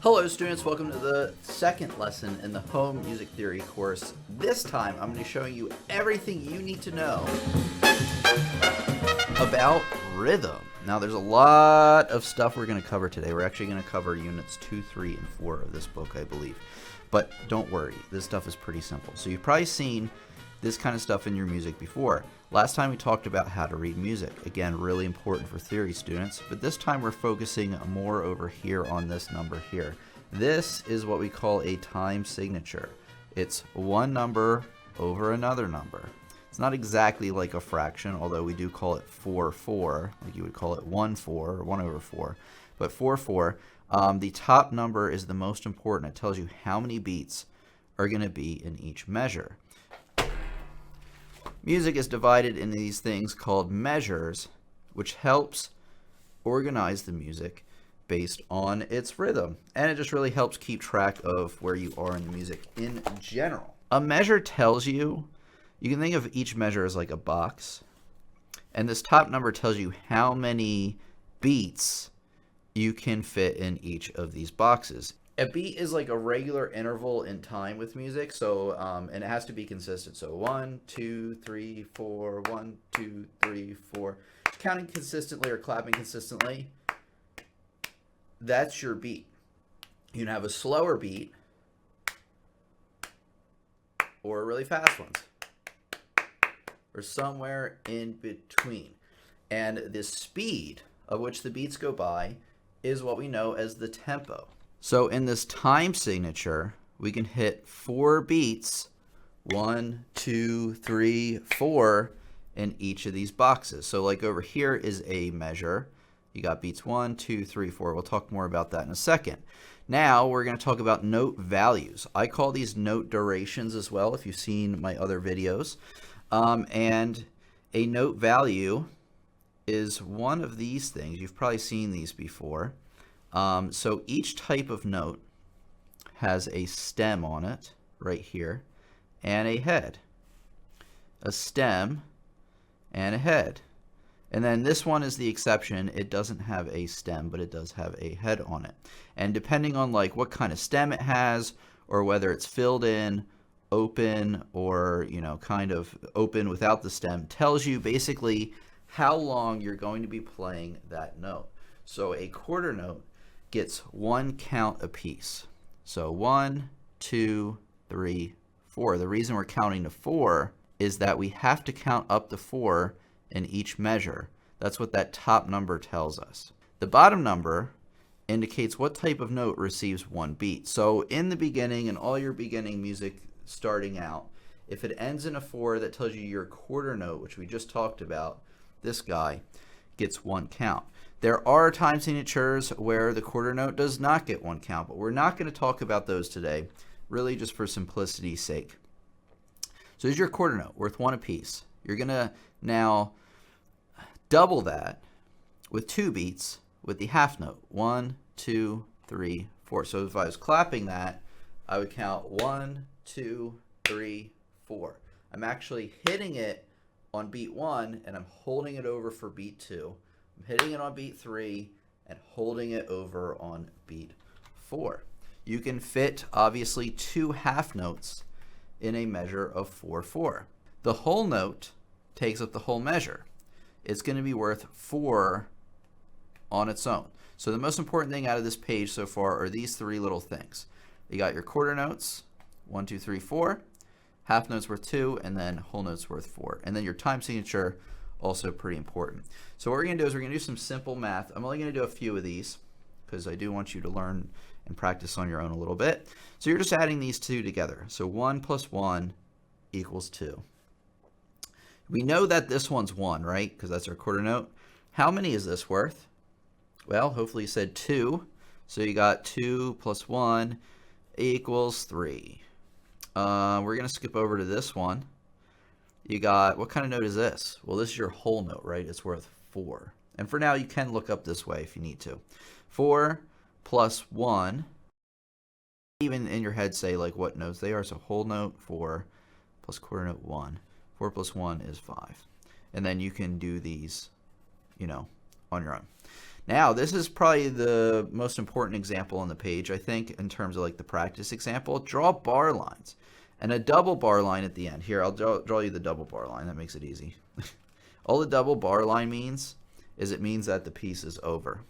Hello students, welcome to the second lesson in the home music theory course. This time I'm going to be showing you everything you need to know about rhythm. Now there's a lot of stuff we're going to cover today. We're actually going to cover units 2, 3, and 4 of this book, I believe. But don't worry, this stuff is pretty simple. So you've probably seen this kind of stuff in your music before. Last time we talked about how to read music. Again, really important for theory students, but this time we're focusing more over here on this number here. This is what we call a time signature. It's one number over another number. It's not exactly like a fraction, although we do call it 4/4, like you would call it 1/4 or 1/4, but 4/4. The top number is the most important. It tells you how many beats are going to be in each measure. Music is divided into these things called measures, which helps organize the music based on its rhythm. And it just really helps keep track of where you are in the music in general. A measure tells you, you can think of each measure as like a box. And this top number tells you how many beats you can fit in each of these boxes. A beat is like a regular interval in time with music, so and it has to be consistent. So 1, 2, 3, 4, 1, 2, 3, 4. Counting consistently or clapping consistently, that's your beat. You can have a slower beat or really fast ones, or somewhere in between. And the speed of which the beats go by is what we know as the tempo. So in this time signature, we can hit 4 beats, 1, 2, 3, 4, in each of these boxes. So like over here is a measure. You got beats 1, 2, 3, 4. We'll talk more about that in a second. Now we're going to talk about note values. I call these note durations as well, if you've seen my other videos. And a note value is one of these things. You've probably seen these before. So each type of note has a stem on it right here and a head. A stem and a head. And then this one is the exception. It doesn't have a stem, but it does have a head on it. And depending on like what kind of stem it has, or whether it's filled in, open, or kind of open without the stem, tells you basically how long you're going to be playing that note. So a quarter note gets 1 count apiece. So 1, 2, 3, 4. The reason we're counting to 4 is that we have to count up to 4 in each measure. That's what that top number tells us. The bottom number indicates what type of note receives 1 beat. So in the beginning, in all your beginning music starting out, if it ends in a 4, that tells you your quarter note, which we just talked about, this guy, gets 1 count. There are time signatures where the quarter note does not get 1 count, but we're not going to talk about those today, really just for simplicity's sake. So here's your quarter note, worth 1 apiece. You're going to now double that with 2 beats with the half note. 1, 2, 3, 4. So if I was clapping that, I would count 1, 2, 3, 4. I'm actually hitting it on beat 1, and I'm holding it over for beat 2. I'm hitting it on beat 3 and holding it over on beat 4. You can fit, obviously, 2 half notes in a measure of 4/4. The whole note takes up the whole measure. It's going to be worth 4 on its own. So the most important thing out of this page so far are these 3 little things. You got your quarter notes, 1, 2, 3, 4. Half notes worth 2, and then whole notes worth 4. And then your time signature, also pretty important. So what we're going to do is we're going to do some simple math. I'm only going to do a few of these because I do want you to learn and practice on your own a little bit. So you're just adding these 2 together. So 1 plus 1 equals 2. We know that this one's 1, right? Because that's our quarter note. How many is this worth? Well, hopefully you said 2. So you got 2 plus 1 equals 3. We're going to skip over to this one. You got, what kind of note is this? Well, this is your whole note, right? It's worth 4. And for now, you can look up this way if you need to. 4 plus 1. Even in your head say like what notes they are. So whole note 4 plus quarter note 1. 4 plus 1 is 5. And then you can do these, on your own. Now, this is probably the most important example on the page, I think, in terms of like the practice example. Draw bar lines and a double bar line at the end. Here, I'll draw you the double bar line. That makes it easy. All the double bar line means is it means that the piece is over.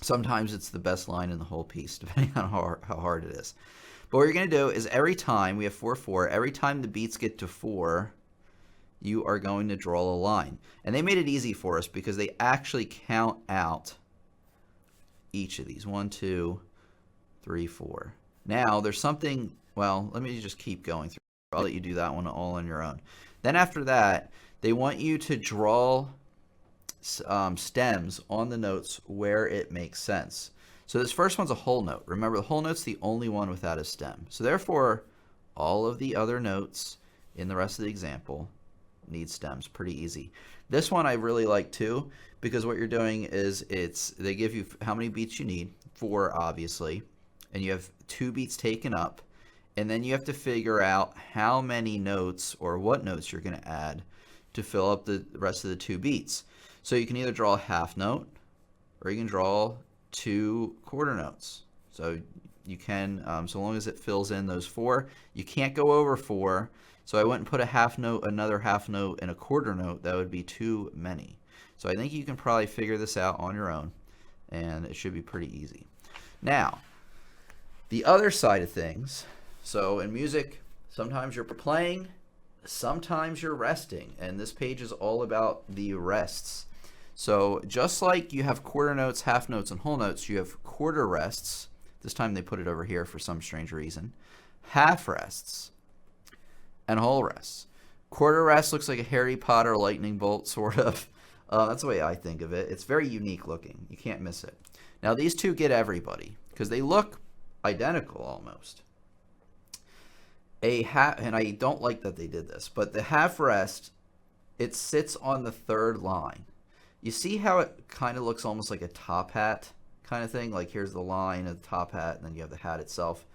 Sometimes it's the best line in the whole piece, depending on how hard it is. But what you're going to do is every time, we have 4, 4, every time the beats get to 4, you are going to draw a line. And they made it easy for us because they actually count out each of these. 1, 2, 3, 4. Now, there's something, well, let me just keep going through. I'll let you do that one all on your own. Then after that, they want you to draw stems on the notes where it makes sense. So this first one's a whole note. Remember, the whole note's the only one without a stem. So therefore, all of the other notes in the rest of the example need stems. Pretty easy. This one I really like too, because what you're doing is they give you how many beats you need, 4 obviously, and you have 2 beats taken up, and then you have to figure out how many notes or what notes you're going to add to fill up the rest of the 2 beats. So you can either draw a half note or you can draw 2 quarter notes. So you can, so long as it fills in those 4. You can't go over 4. So I wouldn't put a half note, another half note, and a quarter note. That would be too many. So I think you can probably figure this out on your own, and it should be pretty easy. Now, the other side of things, so in music, sometimes you're playing, sometimes you're resting, and this page is all about the rests. So just like you have quarter notes, half notes, and whole notes, you have quarter rests. This time they put it over here for some strange reason. Half rests and whole rests. Quarter rest looks like a Harry Potter lightning bolt, sort of. That's the way I think of it. It's very unique looking. You can't miss it. Now these two get everybody because they look identical almost. And I don't like that they did this, but the half rest, it sits on the 3rd line. You see how it kind of looks almost like a top hat kind of thing? Like here's the line of the top hat, and then you have the hat itself.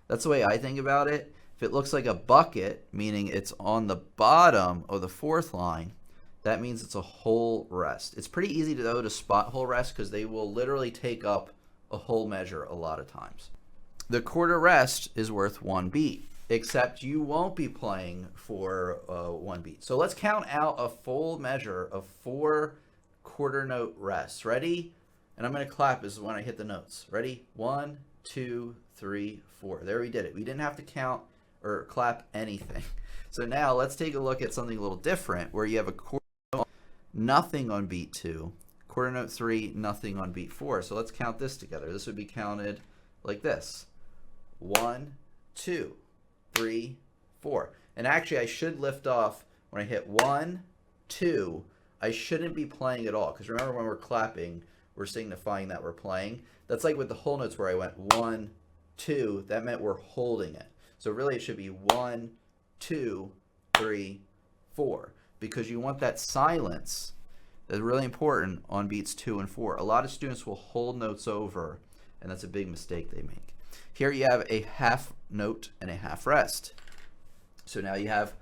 That's the way I think about it. If it looks like a bucket, meaning it's on the bottom of the 4th line, that means it's a whole rest. It's pretty easy to spot whole rest because they will literally take up a whole measure a lot of times. The quarter rest is worth 1 beat, except you won't be playing for 1 beat. So let's count out a full measure of 4 quarter note rests. Ready? And I'm going to clap is when I hit the notes. Ready? 1, 2, 3, 4. There, we did it. We didn't have to count or clap anything. So now let's take a look at something a little different where you have a quarter note, nothing on beat 2, quarter note 3, nothing on beat 4. So let's count this together. This would be counted like this. 1, 2, 3, 4. And actually I should lift off when I hit 1, 2. I shouldn't be playing at all because remember when we're clapping, we're signifying that we're playing. That's like with the whole notes where I went 1, 2. That meant we're holding it. So really it should be 1, 2, 3, 4 because you want that silence. That's really important on beats 2 and 4. A lot of students will hold notes over, and that's a big mistake they make. Here you have a half note and a half rest. So now you have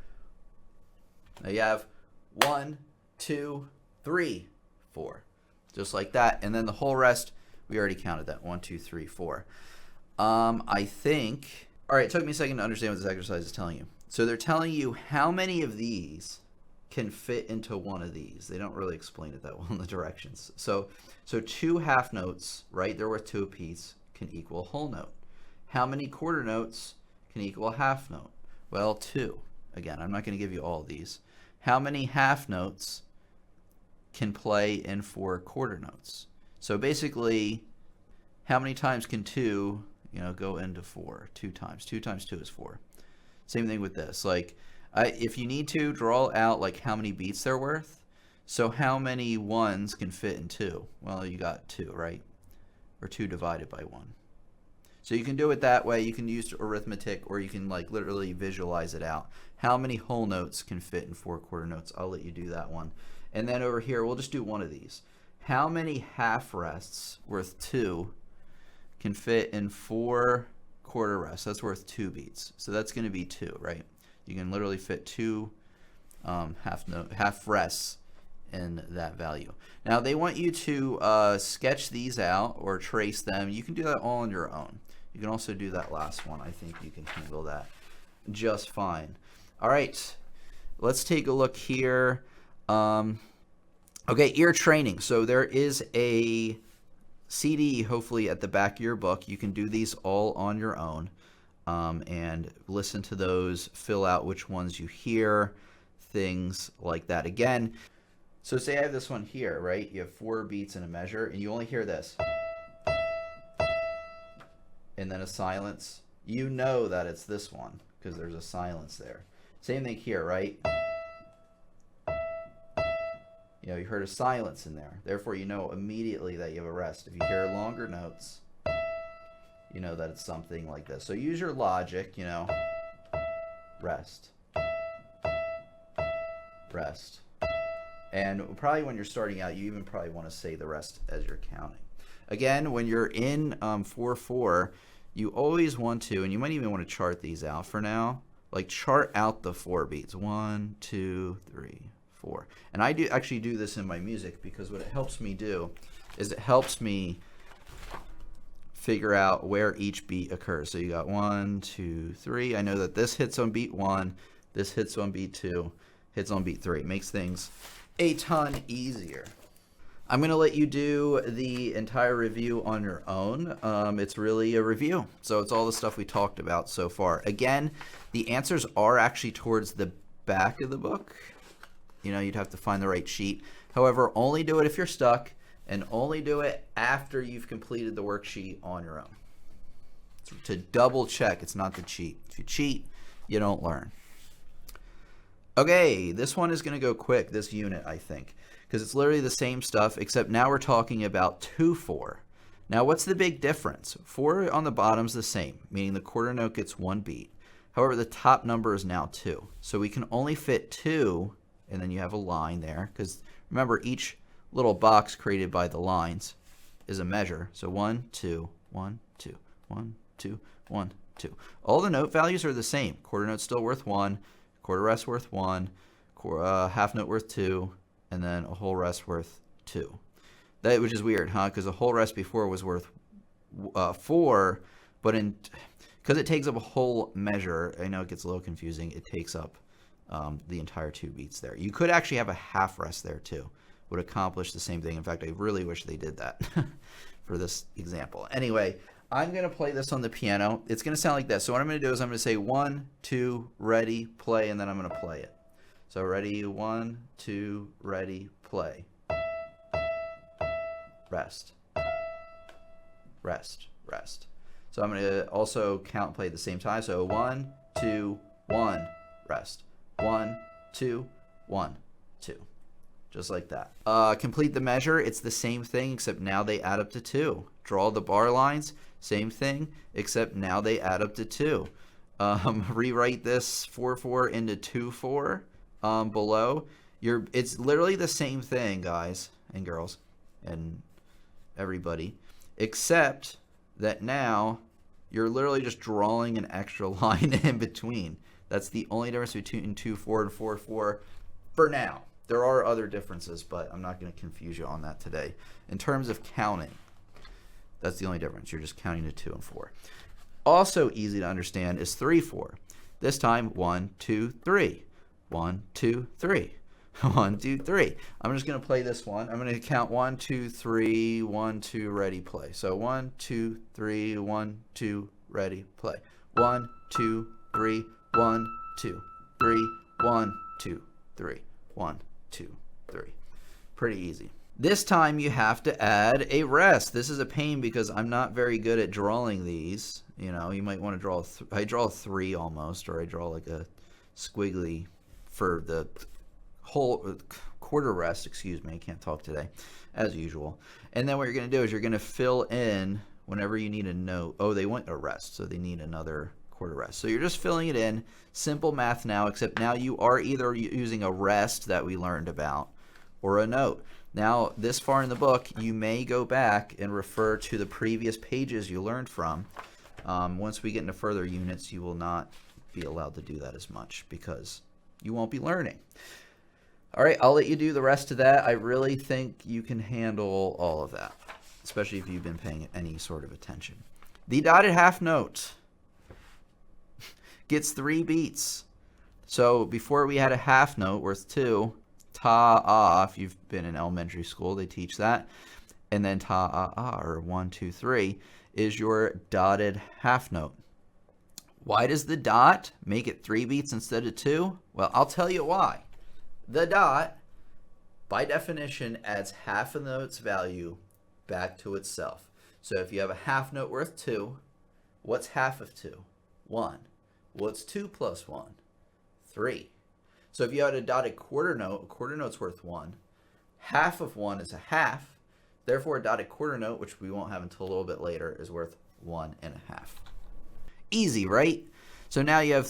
1, 2, 3, 4. Just like that. And then the whole rest, we already counted that. 1, 2, 3, 4. I think, all right, it took me a second to understand what this exercise is telling you. So they're telling you how many of these can fit into one of these. They don't really explain it that well in the directions. So 2 half notes, right, they're worth 2 apiece, can equal a whole note. How many quarter notes can equal a half note? Well, 2. Again, I'm not going to give you all of these. How many half notes can play in 4 quarter notes? So basically, how many times can 2, go into 4? 2 times. 2 times 2 is 4. Same thing with this. Like, if you need to, draw out like how many beats they're worth. So how many 1s can fit in 2? Well, you got 2, right? Or 2 divided by 1. So you can do it that way. You can use arithmetic, or you can like literally visualize it out. How many whole notes can fit in 4 quarter notes? I'll let you do that one. And then over here, we'll just do one of these. How many half rests worth 2 can fit in 4 quarter rests? That's worth 2 beats. So that's going to be 2, right? You can literally fit 2 half rests in that value. Now they want you to sketch these out or trace them. You can do that all on your own. You can also do that last one. I think you can handle that just fine. All right, let's take a look here. Okay, ear training. So there is a CD hopefully at the back of your book. You can do these all on your own and listen to those, fill out which ones you hear, things like that. Again, so say I have this one here, right? You have 4 beats in a measure and you only hear this and then a silence. You know that it's this one because there's a silence there. Same thing here, right? You know, you heard a silence in there. Therefore, you know immediately that you have a rest. If you hear longer notes, you know that it's something like this. So use your logic, you know, rest, rest. And probably when you're starting out, you even probably want to say the rest as you're counting. Again, when you're in 4/4, you always want to, and you might even want to chart these out for now, like chart out the 4 beats. 1, 2, 3, 4. And I do actually do this in my music because what it helps me do is it helps me figure out where each beat occurs. So you got 1, 2, 3. I know that this hits on beat 1, this hits on beat 2, hits on beat 3. It makes things a ton easier. I'm going to let you do the entire review on your own. It's really a review. So it's all the stuff we talked about so far. Again, the answers are actually towards the back of the book. You know, you'd have to find the right sheet. However, only do it if you're stuck, and only do it after you've completed the worksheet on your own. To double check, it's not to cheat. If you cheat, you don't learn. Okay, this one is going to go quick, this unit, I think, because it's literally the same stuff, except now we're talking about 2/4. Now, what's the big difference? 4 on the bottom's the same, meaning the quarter note gets 1 beat. However, the top number is now 2. So we can only fit 2, and then you have a line there, because remember, each little box created by the lines is a measure. So 1, 2, 1, 2, 1, 2, 1, 2. All the note values are the same. Quarter note's still worth 1, quarter rest worth 1, half note worth 2, and then a whole rest worth 2. Which is weird, huh? Because a whole rest before was worth 4, but because it takes up a whole measure, I know it gets a little confusing, it takes up the entire 2 beats there. You could actually have a half rest there too. Would accomplish the same thing. In fact, I really wish they did that for this example. Anyway, I'm going to play this on the piano. It's going to sound like this. So what I'm going to do is I'm going to say 1, 2, ready, play, and then I'm going to play it. So ready, 1, 2, ready, play. Rest. Rest. Rest. So I'm going to also count and play at the same time. So 1, 2, 1, rest. 1, 2, 1, 2. Just like that. Complete the measure. It's the same thing, except now they add up to 2. Draw the bar lines. Same thing, except now they add up to 2. Rewrite this 4/4 into 2/4 below. It's literally the same thing, guys and girls and everybody, except that now you're literally just drawing an extra line in between. That's the only difference between 2/4 and 4/4 for now. There are other differences, but I'm not going to confuse you on that today. In terms of counting, that's the only difference. You're just counting to 2 and 4. Also easy to understand is 3/4. This time, 1, 2, 3. 1, 2, 3. 1, 2, 3. I'm just going to play this one. I'm going to count 1, 2, 3, 1, 2, ready, play. So 1, 2, 3, 1, 2, ready, play. 1, 2, 3, 1, 2, 3, 1, 2, 3, 1, 2, 3. Pretty easy. This time you have to add a rest. This is a pain because I'm not very good at drawing these. You know, you might want to draw, I draw 3 almost, or I draw like a squiggly for the whole quarter rest, excuse me, I can't talk today, as usual. And then what you're going to do is you're going to fill in whenever you need a note. Oh, they want a rest, so they need another quarter rest. So you're just filling it in. Simple math now, except now you are either using a rest that we learned about or a note. Now, this far in the book, you may go back and refer to the previous pages you learned from. Once we get into further units, you will not be allowed to do that as much because you won't be learning. All right, I'll let you do the rest of that. I really think you can handle all of that, especially if you've been paying any sort of attention. The dotted half note gets 3 beats. So before we had a half note worth 2, ta-ah, if you've been in elementary school, they teach that. And then ta-ah-ah, or 1, 2, 3, is your dotted half note. Why does the dot make it 3 beats instead of 2? Well, I'll tell you why. The dot, by definition, adds half a note's value back to itself. So if you have a half note worth 2, what's half of 2? 1. What's 2 plus 1? 3. So if you had a dotted quarter note's worth 1. Half of 1 is a half. Therefore, a dotted quarter note, which we won't have until a little bit later, is worth 1 1/2. Easy, right? So now you have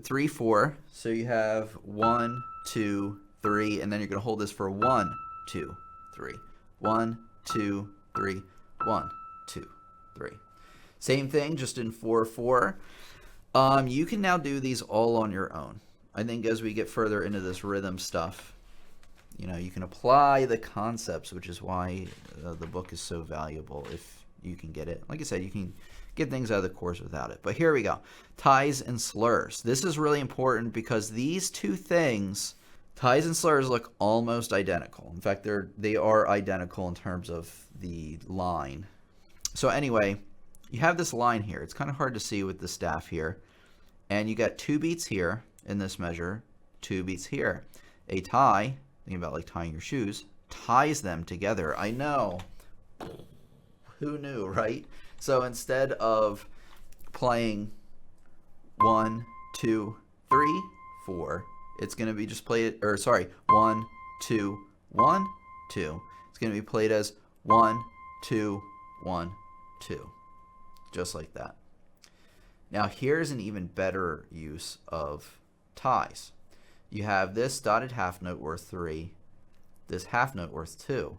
3, 4. So you have 1, 2, 3, and then you're going to hold this for 1, 2, 3. 1, 2, 3, 1, 2, 3. Same thing, just in 4, 4. You can now do these all on your own. I think as we get further into this rhythm stuff, you can apply the concepts, which is why the book is so valuable if you can get it. Like I said, you can get things out of the course without it. But here we go. Ties and slurs. This is really important because these two things, ties and slurs, look almost identical. In fact, they are identical in terms of the line. So anyway, you have this line here. It's kind of hard to see with the staff here. And you got 2 beats here in this measure, 2 beats here. A tie, thinking about like tying your shoes, ties them together. I know. Who knew, right? So instead of playing 1, 2, 3, 4, it's going to be just played, 1, 2, 1, 2. It's going to be played as 1, 2, 1, 2. Just like that. Now here's an even better use of ties. You have this dotted half note worth 3, this half note worth 2.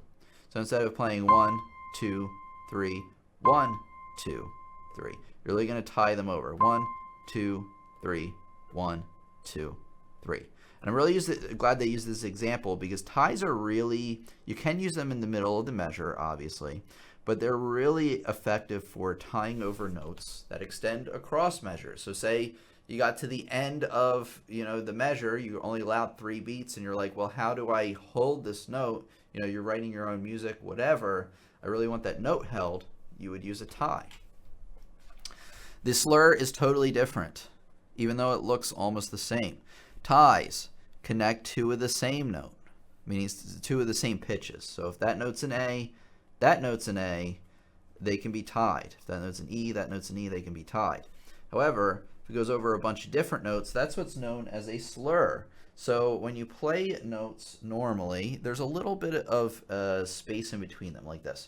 So instead of playing 1, 2, 3, 1, 2, 3, you're really going to tie them over. 1, 2, 3, 1, 2, 3. And I'm really glad they use this example because ties are really, you can use them in the middle of the measure, obviously, but they're really effective for tying over notes that extend across measures. So say you got to the end of the measure, you only allowed 3 beats, and you're like, well, how do I hold this note? You're writing your own music, whatever. I really want that note held. You would use a tie. The slur is totally different, even though it looks almost the same. Ties connect 2 of the same note, meaning 2 of the same pitches. So if that note's an A, that note's an A, they can be tied. If that note's an E, that note's an E, they can be tied. However, if it goes over a bunch of different notes, that's what's known as a slur. So when you play notes normally, there's a little bit of space in between them, like this.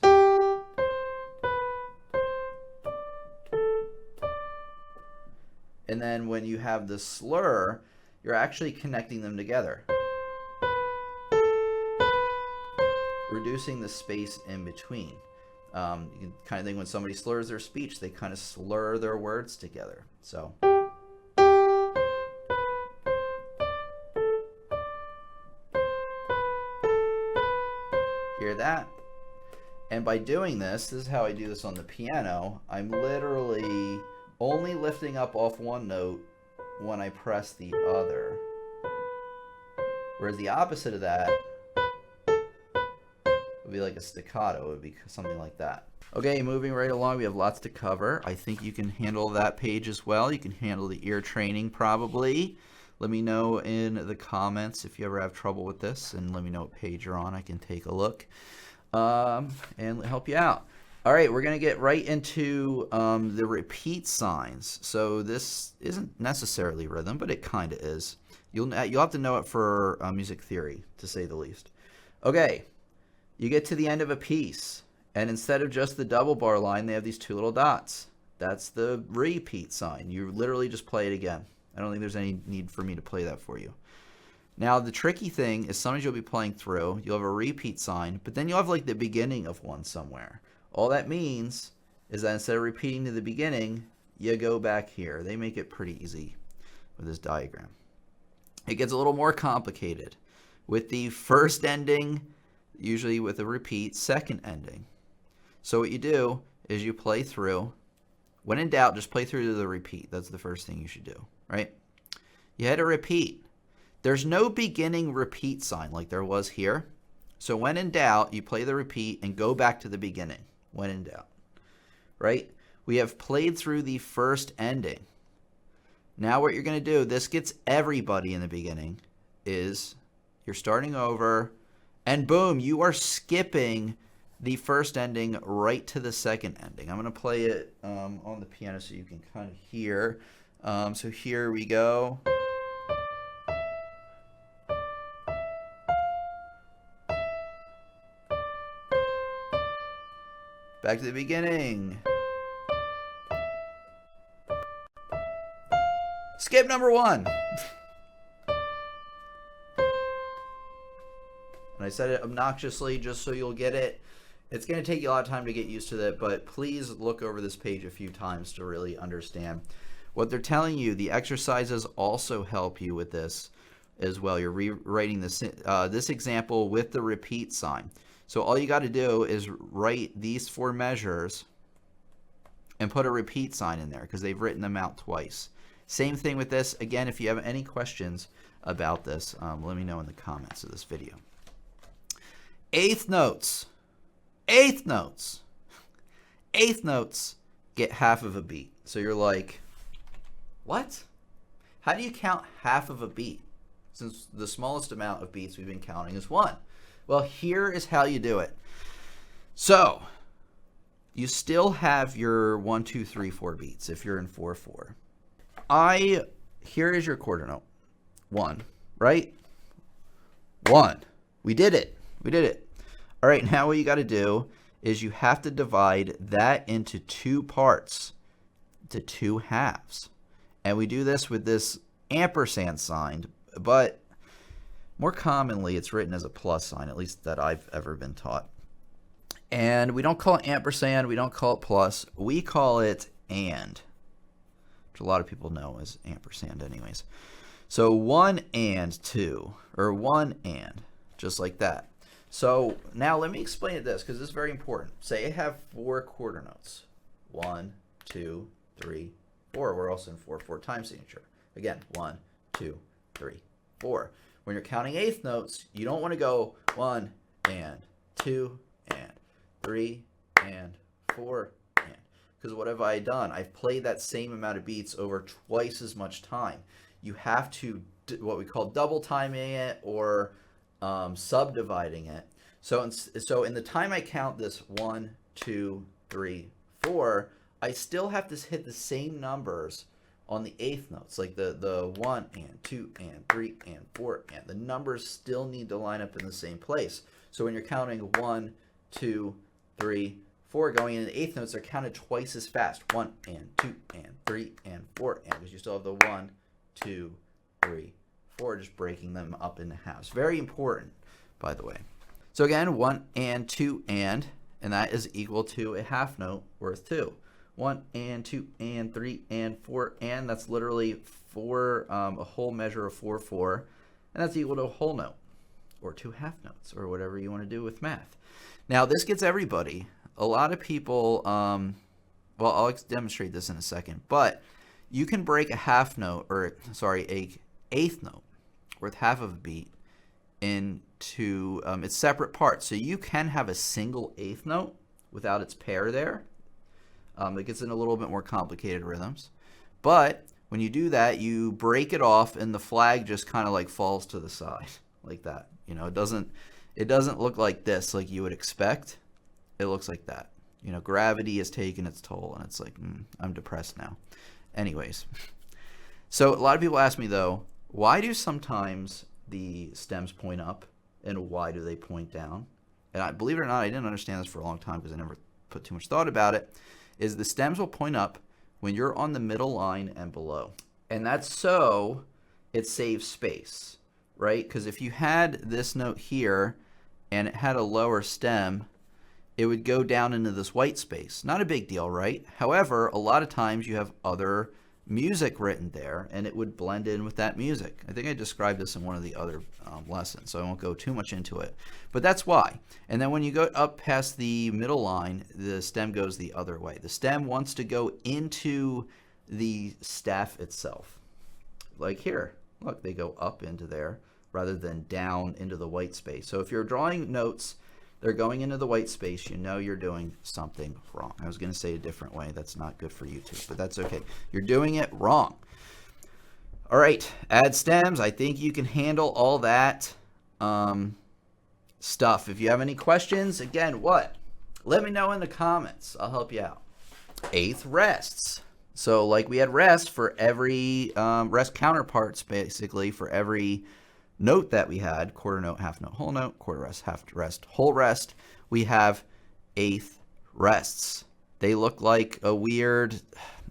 And then when you have the slur, you're actually connecting them together, reducing the space in between. You can kind of think when somebody slurs their speech, they kind of slur their words together. So hear that? And by doing this is how I do this on the piano. I'm literally only lifting up off one note when I press the other. Whereas the opposite of that would be like a staccato. It would be something like that. Okay, moving right along, we have lots to cover. I think you can handle that page as well. You can handle the ear training probably. Let me know in the comments if you ever have trouble with this, and let me know what page you're on. I can take a look and help you out. All right, we're going to get right into the repeat signs. So this isn't necessarily rhythm, but it kind of is. You'll have to know it for music theory, to say the least. Okay, you get to the end of a piece, and instead of just the double bar line, they have these 2 little dots. That's the repeat sign. You literally just play it again. I don't think there's any need for me to play that for you. Now, the tricky thing is sometimes you'll be playing through, you'll have a repeat sign, but then you'll have like the beginning of one somewhere. All that means is that instead of repeating to the beginning, you go back here. They make it pretty easy with this diagram. It gets a little more complicated. with the first ending, usually with a repeat, second ending. So what you do is you play through. When in doubt, just play through to the repeat. That's the first thing you should do, right? You hit a repeat. There's no beginning repeat sign like there was here. So when in doubt, you play the repeat and go back to the beginning when in doubt, right? We have played through the first ending. Now what you're going to do, this gets everybody in the beginning, is you're starting over, and boom, you are skipping the first ending right to the second ending. I'm going to play it on the piano so you can kind of hear. So here we go. Back to the beginning. Skip number 1. And I said it obnoxiously just so you'll get it. It's going to take you a lot of time to get used to that, but please look over this page a few times to really understand. What they're telling you, the exercises also help you with this as well. You're rewriting this example with the repeat sign. So all you got to do is write these 4 measures and put a repeat sign in there because they've written them out twice. Same thing with this. Again, if you have any questions about this, let me know in the comments of this video. Eighth notes. Eighth notes. Eighth notes get half of a beat. So you're like, what? How do you count half of a beat? Since the smallest amount of beats we've been counting is 1. Well, here is how you do it. So you still have your 1, 2, 3, 4 beats if you're in 4/4. Here is your quarter note. 1, right? 1. We did it. We did it. All right, now what you got to do is you have to divide that into 2 parts, to 2 halves. And we do this with this ampersand sign, but more commonly it's written as a plus sign, at least that I've ever been taught. And we don't call it ampersand, we don't call it plus, we call it and, which a lot of people know as ampersand anyways. So 1 and 2, or 1 and, just like that. So now let me explain this because this is very important. Say I have 4 quarter notes. 1, 2, 3, 4. We're also in 4/4 time signature. Again, 1, 2, 3, 4. When you're counting eighth notes, you don't want to go 1 and 2 and 3 and 4 and. Because what have I done? I've played that same amount of beats over twice as much time. You have to what we call double timing it or subdividing it. So in the time I count this 1, 2, 3, 4, I still have to hit the same numbers on the eighth notes, like the 1 and 2 and 3 and 4 and. The numbers still need to line up in the same place. So when you're counting 1, 2, 3, 4, going in the eighth notes are counted twice as fast. 1 and 2 and 3 and 4 and, because you still have the 1, 2, 3, 4, just breaking them up into halves. Very important, by the way. So again, 1 and 2 and that is equal to a half note worth 2. 1 and 2 and 3 and 4 and, that's literally a whole measure of 4/4, and that's equal to a whole note or 2 half notes or whatever you want to do with math. Now this gets everybody. A lot of people, well, I'll demonstrate this in a second, but you can break a half note, or sorry, a eighth note worth half of a beat into its separate parts. So you can have a single eighth note without its pair there. It gets in a little bit more complicated rhythms. But when you do that, you break it off and the flag just kind of like falls to the side like that. You know, it doesn't look like this like you would expect. It looks like that. You know, gravity has taken its toll and it's like, I'm depressed now. Anyways, so a lot of people ask me though, why do sometimes the stems point up and why do they point down? And believe it or not, I didn't understand this for a long time because I never put too much thought about it. Is the stems will point up when you're on the middle line and below. And that's so it saves space, right? Because if you had this note here and it had a lower stem, it would go down into this white space. Not a big deal, right? However, a lot of times you have other music written there, and it would blend in with that music. I think I described this in one of the other lessons, so I won't go too much into it. But that's why. And then when you go up past the middle line, the stem goes the other way. The stem wants to go into the staff itself. Like here, look, they go up into there rather than down into the white space. So if you're drawing notes, they're going into the white space, you know you're doing something wrong. I was going to say a different way. That's not good for YouTube, but that's okay. You're doing it wrong. All right, add stems. I think you can handle all that stuff. If you have any questions, again, let me know in the comments. I'll help you out. Eighth rests. So like we had rest for every rest counterparts, basically, for every note that we had, quarter note, half note, whole note, quarter rest, half rest, whole rest, we have eighth rests. They look like a weird,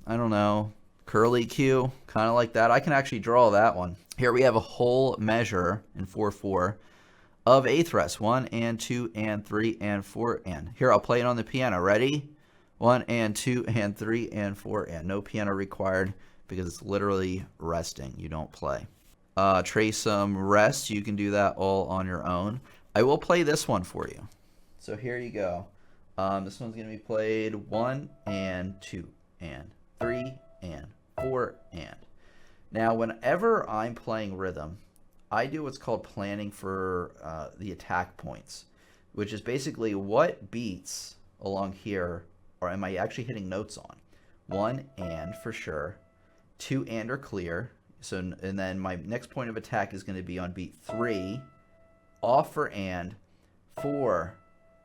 I don't know, curly Q, kind of like that. I can actually draw that one. Here we have a whole measure in 4/4 of eighth rests, 1 and 2 and 3 and 4 and. Here, I'll play it on the piano. Ready? 1 and 2 and 3 and 4 and. No piano required because it's literally resting. You don't play. Trace some rest. You can do that all on your own. I will play this one for you. So here you go. This one's going to be played 1 and 2 and 3 and 4 and. Now, whenever I'm playing rhythm, I do what's called planning for the attack points, which is basically what beats along here, or am I actually hitting notes on? 1 and for sure, 2 and are clear. So, and then my next point of attack is going to be on beat 3, off for and, 4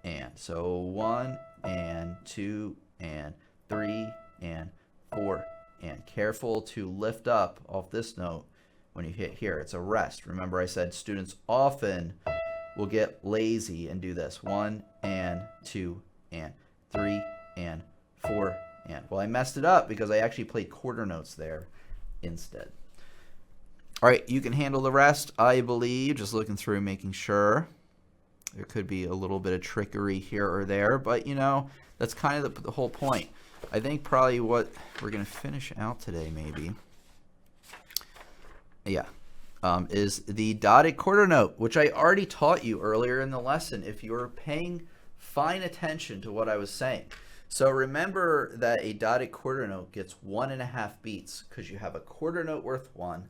and. So 1 and 2 and 3 and 4 and. Careful to lift up off this note when you hit here. It's a rest. Remember I said students often will get lazy and do this. 1 and 2 and 3 and 4 and. Well, I messed it up because I actually played quarter notes there instead. All right, you can handle the rest, I believe. Just looking through, making sure. There could be a little bit of trickery here or there, but, you know, that's kind of the whole point. I think probably what we're going to finish out today, maybe, is the dotted quarter note, which I already taught you earlier in the lesson if you were paying fine attention to what I was saying. So remember that a dotted quarter note gets 1.5 beats because you have a quarter note worth 1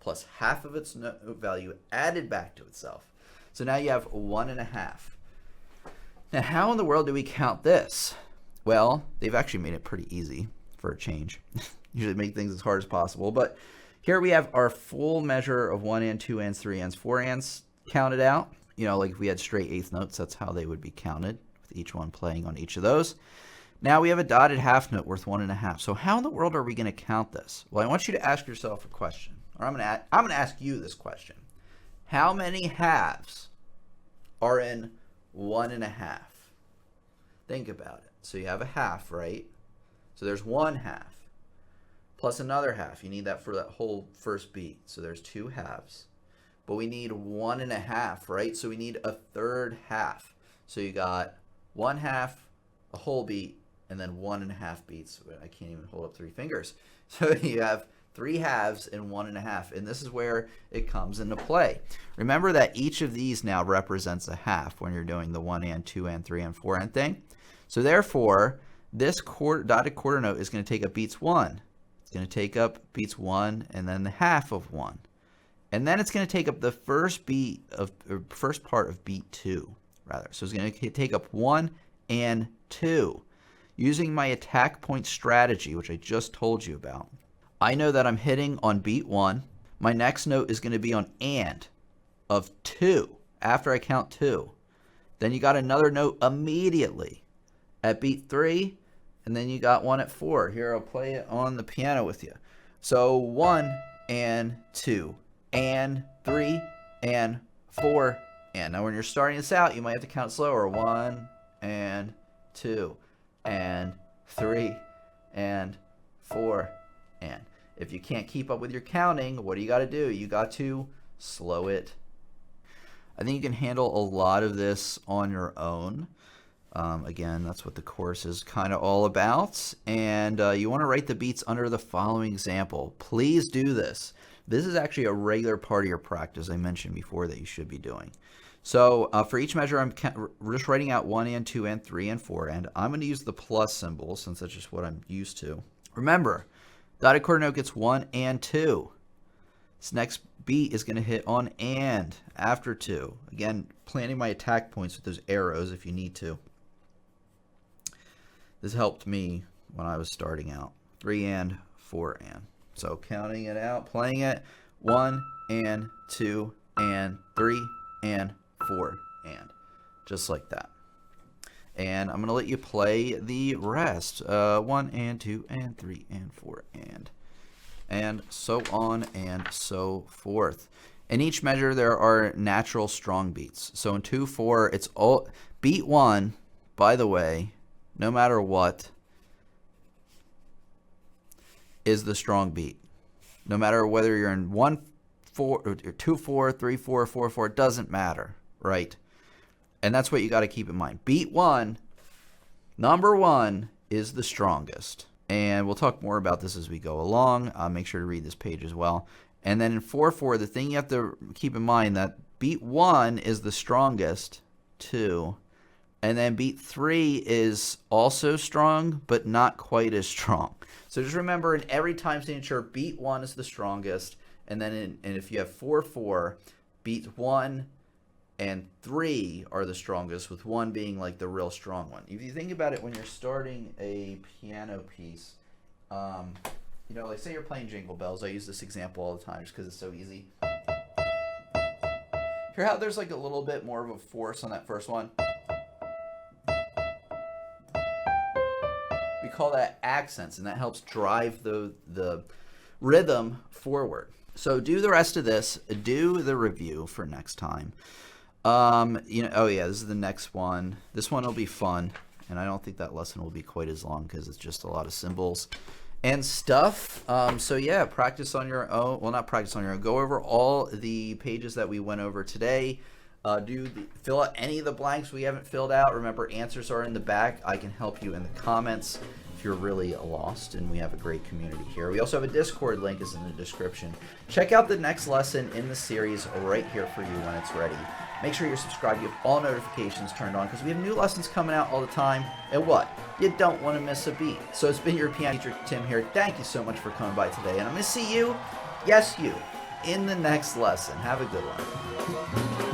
plus half of its note value added back to itself. So now you have 1.5. Now, how in the world do we count this? Well, they've actually made it pretty easy for a change. Usually make things as hard as possible. But here we have our full measure of 1 and 2 ands, 3 ands, 4 ands counted out. You know, like if we had straight eighth notes, that's how they would be counted, with each one playing on each of those. Now we have a dotted half note worth 1.5. So how in the world are we going to count this? Well, I want you to ask yourself a question. Or I'm going to ask you this question. How many halves are in 1.5? Think about it. So you have a half, right? So there's 1 half plus another half. You need that for that whole first beat. So there's 2 halves. But we need 1.5, right? So we need a third half. So you got 1 half, a whole beat, and then 1.5 beats. I can't even hold up 3 fingers. So you have 3 halves and 1.5, and this is where it comes into play. Remember that each of these now represents a half when you're doing the 1 and 2 and 3 and 4 and thing. So therefore, this dotted quarter note is going to take up beats 1. It's going to take up beats 1 and then the half of 1. And then it's going to take up the first part of beat 2, rather. So it's going to take up 1 and 2. Using my attack point strategy, which I just told you about, I know that I'm hitting on beat 1. My next note is going to be on and of 2 after I count 2. Then you got another note immediately at beat 3, and then you got one at 4. Here, I'll play it on the piano with you. So 1 and 2 and 3 and 4 and. Now when you're starting this out, you might have to count slower. 1 and 2 and 3 and 4 and. If you can't keep up with your counting, what do you got to do? You got to slow it. I think you can handle a lot of this on your own. Again, that's what the course is kind of all about. And you want to write the beats under the following example. Please do this. This is actually a regular part of your practice I mentioned before that you should be doing. So for each measure, I'm just writing out 1 and 2 and 3 and 4. And I'm going to use the plus symbol since that's just what I'm used to. Remember, dotted quarter note gets 1 and 2. This next beat is going to hit on and after 2. Again, planning my attack points with those arrows if you need to. This helped me when I was starting out. 3 and 4 and. So counting it out, playing it. 1 and 2 and 3 and 4 and. Just like that. And I'm going to let you play the rest. 1 and 2 and 3 and 4 and so on and so forth. In each measure, there are natural strong beats. So in 2/4, it's all beat 1, by the way, no matter what, is the strong beat. No matter whether you're in 1/4 or 2/4, 3/4, 4/4, it doesn't matter, right? And that's what you got to keep in mind. Beat 1, number 1, is the strongest. And we'll talk more about this as we go along. Make sure to read this page as well. And then in 4/4, the thing you have to keep in mind that beat 1 is the strongest, 2. And then beat 3 is also strong, but not quite as strong. So just remember, in every time signature, beat 1 is the strongest. And then and if you have 4/4, beat 1 and 3 are the strongest, with 1 being like the real strong one. If you think about it, when you're starting a piano piece, you know, like say you're playing Jingle Bells. I use this example all the time just because it's so easy. Hear how there's like a little bit more of a force on that first one? We call that accents, and that helps drive the rhythm forward. So do the rest of this. Do the review for next time. You know, oh yeah, this is the next one. This one will be fun, and I don't think that lesson will be quite as long because it's just a lot of symbols and stuff. So yeah, practice on your own. Well, not practice on your own. Go over all the pages that we went over today. Fill out any of the blanks we haven't filled out. Remember, answers are in the back. I can help you in the comments if you're really lost, and we have a great community here. We also have a Discord link is in the description. Check out the next lesson in the series right here for you when it's ready. Make sure you're subscribed. You have all notifications turned on because we have new lessons coming out all the time. And what? You don't want to miss a beat. So it's been your piano teacher, Tim, here. Thank you so much for coming by today. And I'm going to see you, yes, you, in the next lesson. Have a good one.